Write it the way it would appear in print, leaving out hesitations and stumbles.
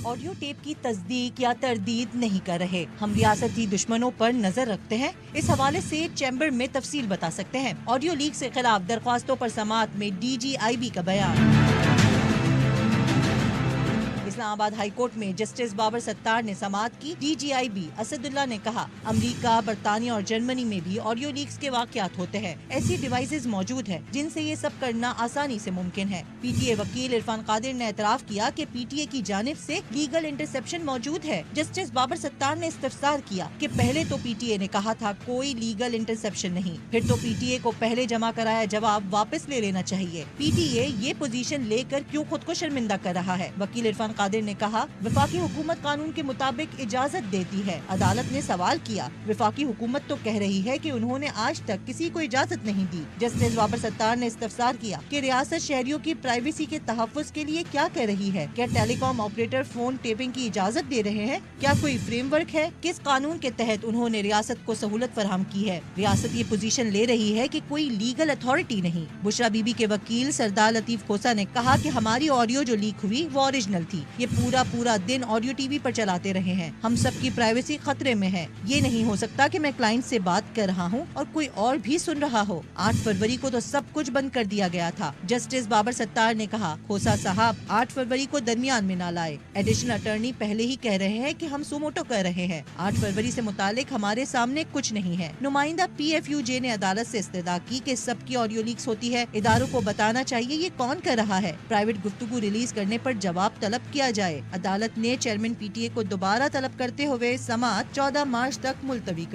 Audio tape کی تصدیق یا تردید نہیں کر رہے، ہم ریاستی دشمنوں پر نظر رکھتے ہیں۔ اس حوالے سے چیمبر میں تفصیل بتا سکتے ہیں۔ آڈیو لیک سے خلاف درخواستوں پر سماعت میں DGIB کا بیان۔ اسلام آباد ہائی کورٹ میں جسٹس بابر ستار نے سماعت کی۔ DGIB اسد اللہ نے کہا، امریکہ، برطانیہ اور جرمنی میں بھی آڈیو لیکس کے واقعات ہوتے ہیں۔ ایسی ڈیوائسز موجود ہیں جن سے یہ سب کرنا آسانی سے ممکن ہے۔ PTA وکیل عرفان قادر نے اعتراف کیا کہ PTA کی جانب سے لیگل انٹرسیپشن موجود ہے۔ جسٹس بابر ستار نے استفسار کیا کہ پہلے تو PTA نے کہا تھا کوئی لیگل انٹرسیپشن نہیں، پھر تو PTA کو پہلے جمع کرایا جواب واپس لے لینا چاہیے۔ PTA یہ پوزیشن لے کر کیوں خود کو شرمندہ کر رہا ہے؟ وکیل عرفان قادر نے کہا، وفاقی حکومت قانون کے مطابق اجازت دیتی ہے۔ عدالت نے سوال کیا، وفاقی حکومت تو کہہ رہی ہے کہ انہوں نے آج تک کسی کو اجازت نہیں دی۔ جسٹس بابر ستار نے استفسار کیا کہ ریاست شہریوں کی پرائیویسی کے تحفظ کے لیے کیا کر رہی ہے؟ کیا ٹیلی کام آپریٹر فون ٹیپنگ کی اجازت دے رہے ہیں؟ کیا کوئی فریم ورک ہے؟ کس قانون کے تحت انہوں نے ریاست کو سہولت فراہم کی ہے؟ ریاست یہ پوزیشن لے رہی ہے کہ کوئی لیگل اتھارٹی نہیں۔ بشرا بی بی کے وکیل سردار لطیف کھوسا نے کہا کہ ہماری آڈیو جو لیک ہوئی وہ اوریجنل تھی۔ یہ پورا دن آڈیو ٹی وی پر چلاتے رہے ہیں، ہم سب کی پرائیویسی خطرے میں ہے۔ یہ نہیں ہو سکتا کہ میں کلائنٹ سے بات کر رہا ہوں اور کوئی اور بھی سن رہا ہو۔ 8 فروری کو تو سب کچھ بند کر دیا گیا تھا۔ جسٹس بابر ستار نے کہا، کھوسا صاحب 8 فروری کو درمیان میں نہ لائے۔ ایڈیشنل اٹارنی پہلے ہی کہہ رہے ہیں کہ ہم سوموٹو کر رہے ہیں۔ 8 فروری سے متعلق ہمارے سامنے کچھ نہیں ہے۔ نمائندہ PFUJ نے عدالت سے استدعا کی کہ سب کی آڈیو لیکس ہوتی ہے، اداروں کو بتانا چاہیے یہ کون کر رہا ہے۔ پرائیویٹ گفتگو ریلیز کرنے پر جواب طلب کیا جائے۔ عدالت نے چیئرمین PTA کو دوبارہ طلب کرتے ہوئے سماعت 14 مارچ تک ملتوی کر